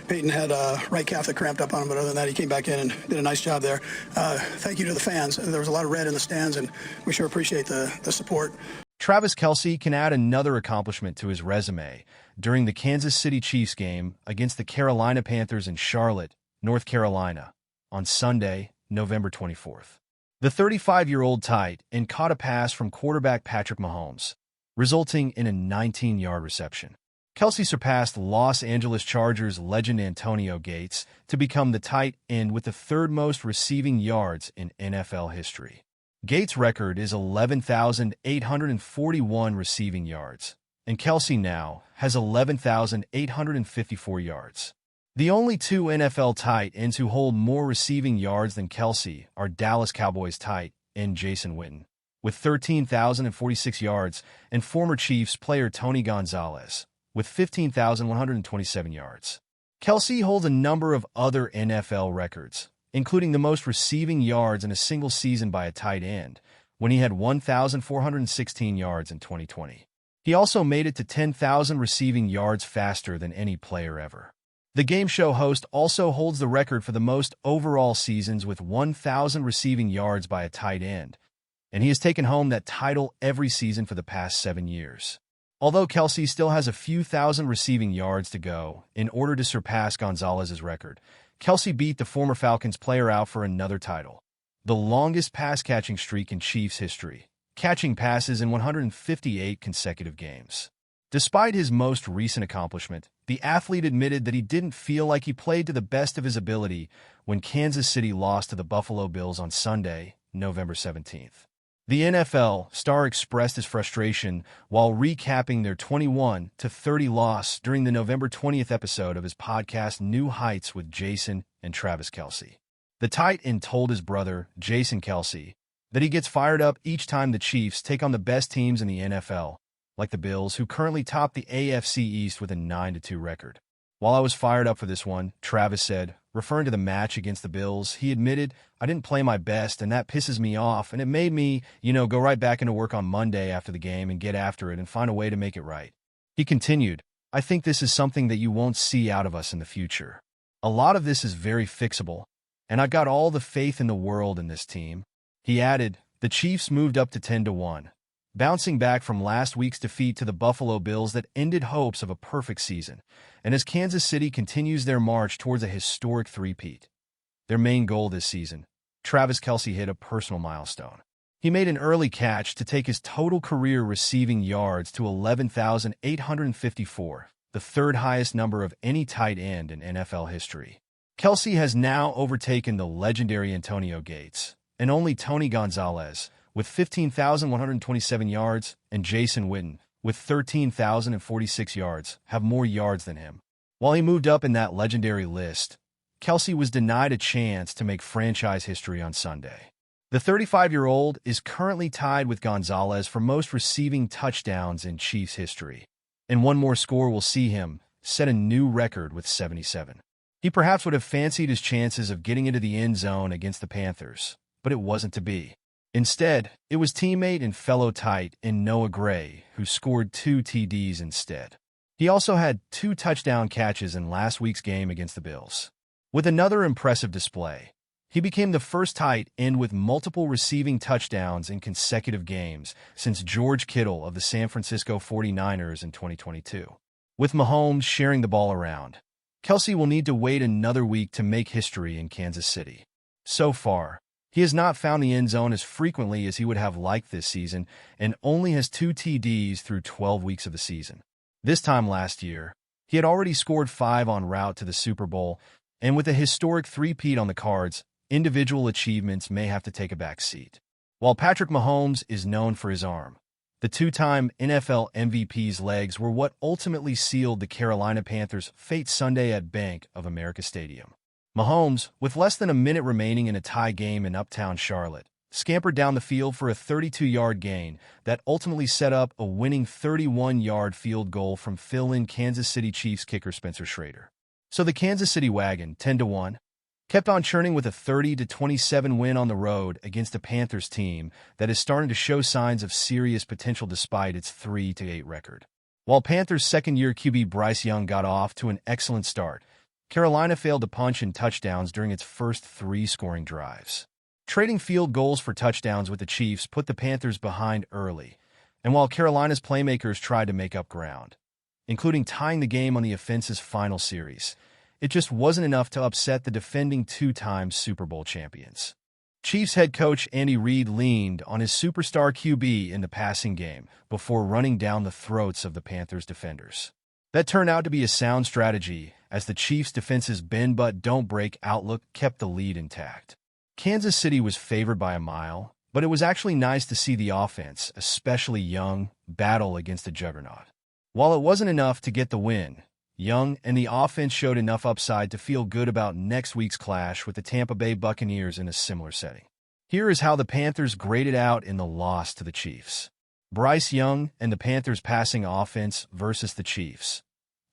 Peyton had a right calf that cramped up on him, but other than that, he came back in and did a nice job there. Thank you to the fans. There was a lot of red in the stands, and we sure appreciate the support. Travis Kelce can add another accomplishment to his resume during the Kansas City Chiefs game against the Carolina Panthers in Charlotte, North Carolina, on Sunday, November 24th. The 35-year-old tight end caught a pass from quarterback Patrick Mahomes, resulting in a 19-yard reception. Kelce surpassed Los Angeles Chargers legend Antonio Gates to become the tight end with the third most receiving yards in NFL history. Gates' record is 11,841 receiving yards, and Kelce now has 11,854 yards. The only two NFL tight ends who hold more receiving yards than Kelce are Dallas Cowboys tight end Jason Witten, with 13,046 yards, and former Chiefs player Tony Gonzalez, with 15,127 yards. Kelce holds a number of other NFL records, including the most receiving yards in a single season by a tight end, when he had 1,416 yards in 2020. He also made it to 10,000 receiving yards faster than any player ever. The game show host also holds the record for the most overall seasons with 1,000 receiving yards by a tight end, and he has taken home that title every season for the past 7 years. Although Kelce still has a few thousand receiving yards to go in order to surpass Gonzalez's record, Kelce beat the former Falcons player out for another title, the longest pass-catching streak in Chiefs history, catching passes in 158 consecutive games. Despite his most recent accomplishment, the athlete admitted that he didn't feel like he played to the best of his ability when Kansas City lost to the Buffalo Bills on Sunday, November 17th. The NFL star expressed his frustration while recapping their 21-30 loss during the November 20th episode of his podcast New Heights with Jason and Travis Kelce. The tight end told his brother, Jason Kelce, that he gets fired up each time the Chiefs take on the best teams in the NFL, like the Bills, who currently top the AFC East with a 9-2 record. While I was fired up for this one, Travis said, referring to the match against the Bills, he admitted, I didn't play my best, and that pisses me off, and it made me, go right back into work on Monday after the game and get after it and find a way to make it right. He continued, I think this is something that you won't see out of us in the future. A lot of this is very fixable, and I've got all the faith in the world in this team. He added, the Chiefs moved up to 10-1, bouncing back from last week's defeat to the Buffalo Bills that ended hopes of a perfect season, and as Kansas City continues their march towards a historic three-peat. Their main goal this season, Travis Kelce hit a personal milestone. He made an early catch to take his total career receiving yards to 11,854, the third highest number of any tight end in NFL history. Kelce has now overtaken the legendary Antonio Gates, and only Tony Gonzalez, with 15,127 yards, and Jason Witten, with 13,046 yards, have more yards than him. While he moved up in that legendary list, Kelce was denied a chance to make franchise history on Sunday. The 35-year-old is currently tied with Gonzalez for most receiving touchdowns in Chiefs history, and one more score will see him set a new record with 77. He perhaps would have fancied his chances of getting into the end zone against the Panthers, but it wasn't to be. Instead, it was teammate and fellow tight end Noah Gray who scored 2 TDs instead. He also had 2 touchdown catches in last week's game against the Bills. With another impressive display, he became the first tight end with multiple receiving touchdowns in consecutive games since George Kittle of the San Francisco 49ers in 2022. With Mahomes sharing the ball around, Kelce will need to wait another week to make history in Kansas City. So far, he has not found the end zone as frequently as he would have liked this season and only has 2 TDs through 12 weeks of the season. This time last year, he had already scored 5 en route to the Super Bowl, and with a historic three-peat on the cards, individual achievements may have to take a back seat. While Patrick Mahomes is known for his arm, the 2-time NFL MVP's legs were what ultimately sealed the Carolina Panthers' fate Sunday at Bank of America Stadium. Mahomes, with less than a minute remaining in a tie game in Uptown Charlotte, scampered down the field for a 32-yard gain that ultimately set up a winning 31-yard field goal from fill-in Kansas City Chiefs kicker Spencer Schrader. So the Kansas City wagon, 10-1, kept on churning with a 30-27 win on the road against a Panthers team that is starting to show signs of serious potential despite its 3-8 record. While Panthers' second-year QB Bryce Young got off to an excellent start, Carolina failed to punch in touchdowns during its first 3 scoring drives. Trading field goals for touchdowns with the Chiefs put the Panthers behind early, and while Carolina's playmakers tried to make up ground, including tying the game on the offense's final series, it just wasn't enough to upset the defending 2-time Super Bowl champions. Chiefs head coach Andy Reid leaned on his superstar QB in the passing game before running down the throats of the Panthers' defenders. That turned out to be a sound strategy, as the Chiefs' defense's bend-but-don't-break outlook kept the lead intact. Kansas City was favored by a mile, but it was actually nice to see the offense, especially Young, battle against a juggernaut. While it wasn't enough to get the win, Young and the offense showed enough upside to feel good about next week's clash with the Tampa Bay Buccaneers in a similar setting. Here is how the Panthers graded out in the loss to the Chiefs. Bryce Young and the Panthers' passing offense versus the Chiefs.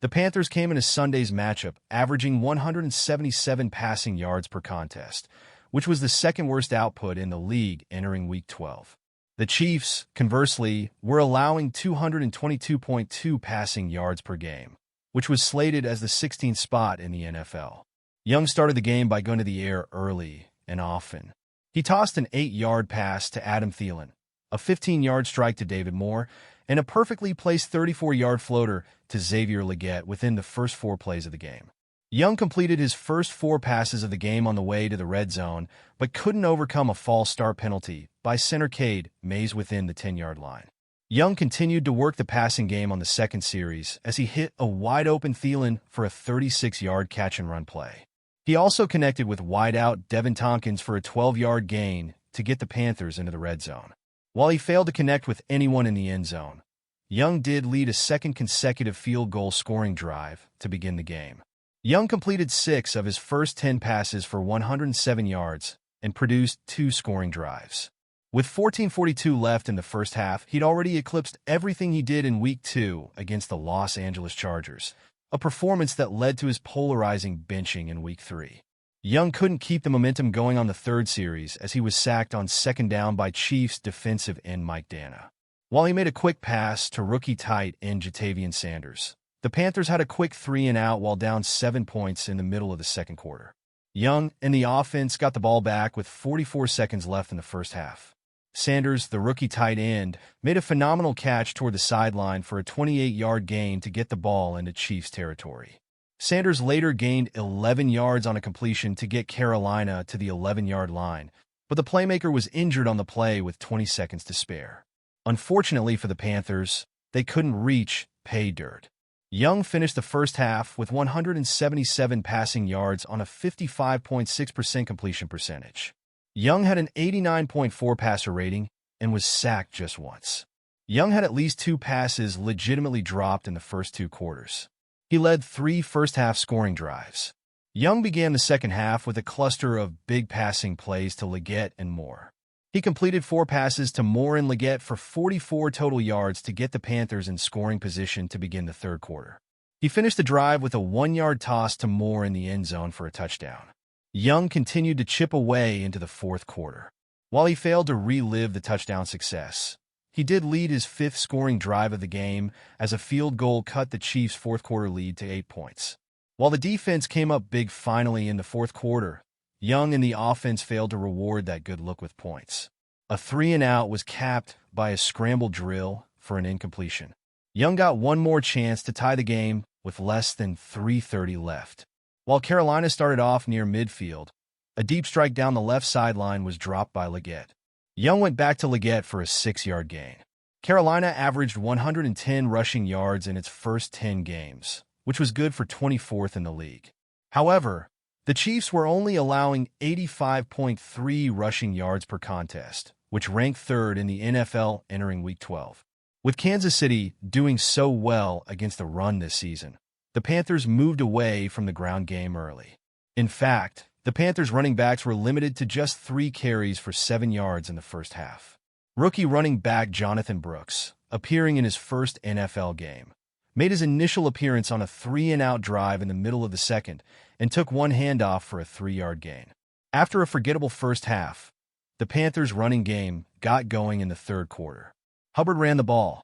The Panthers came in a Sunday's matchup, averaging 177 passing yards per contest, which was the second worst output in the league entering Week 12. The Chiefs, conversely, were allowing 222.2 passing yards per game, which was slated as the 16th spot in the NFL. Young started the game by going to the air early and often. He tossed an 8-yard pass to Adam Thielen, a 15-yard strike to David Moore, and a perfectly placed 34-yard floater to Xavier Legette within the first 4 plays of the game. Young completed his first 4 passes of the game on the way to the red zone, but couldn't overcome a false start penalty by center Cade Mays within the 10-yard line. Young continued to work the passing game on the second series as he hit a wide-open Thielen for a 36-yard catch-and-run play. He also connected with wideout Devin Tompkins for a 12-yard gain to get the Panthers into the red zone. While he failed to connect with anyone in the end zone, Young did lead a second consecutive field goal scoring drive to begin the game. Young completed 6 of his first 10 passes for 107 yards and produced 2 scoring drives. With 14:42 left in the first half, he'd already eclipsed everything he did in Week 2 against the Los Angeles Chargers, a performance that led to his polarizing benching in Week 3. Young couldn't keep the momentum going on the third series as he was sacked on second down by Chiefs defensive end Mike Dana. While he made a quick pass to rookie tight end Jatavian Sanders, the Panthers had a quick 3-and-out while down 7 points in the middle of the second quarter. Young and the offense got the ball back with 44 seconds left in the first half. Sanders, the rookie tight end, made a phenomenal catch toward the sideline for a 28-yard gain to get the ball into Chiefs territory. Sanders later gained 11 yards on a completion to get Carolina to the 11-yard line, but the playmaker was injured on the play with 20 seconds to spare. Unfortunately for the Panthers, they couldn't reach pay dirt. Young finished the first half with 177 passing yards on a 55.6% completion percentage. Young had an 89.4 passer rating and was sacked just once. Young had at least 2 passes legitimately dropped in the first 2 quarters. He led 3 first-half scoring drives. Young began the second half with a cluster of big passing plays to Legette and Moore. He completed 4 passes to Moore and Legette for 44 total yards to get the Panthers in scoring position to begin the third quarter. He finished the drive with a 1-yard toss to Moore in the end zone for a touchdown. Young continued to chip away into the fourth quarter. While he failed to relive the touchdown success, he did lead his 5th scoring drive of the game as a field goal cut the Chiefs' fourth-quarter lead to 8 points. While the defense came up big finally in the fourth quarter, Young and the offense failed to reward that good look with points. A 3-and-out was capped by a scramble drill for an incompletion. Young got one more chance to tie the game with less than 3:30 left. While Carolina started off near midfield, a deep strike down the left sideline was dropped by Legette. Young went back to Legette for a 6-yard gain. Carolina averaged 110 rushing yards in its first 10 games, which was good for 24th in the league. However, the Chiefs were only allowing 85.3 rushing yards per contest, which ranked 3rd in the NFL entering Week 12. With Kansas City doing so well against the run this season, the Panthers moved away from the ground game early. In fact, the Panthers' running backs were limited to just 3 carries for 7 yards in the first half. Rookie running back Jonathan Brooks, appearing in his first NFL game, made his initial appearance on a 3-and-out drive in the middle of the second and took one handoff for a 3-yard gain. After a forgettable first half, the Panthers' running game got going in the third quarter. Hubbard ran the ball,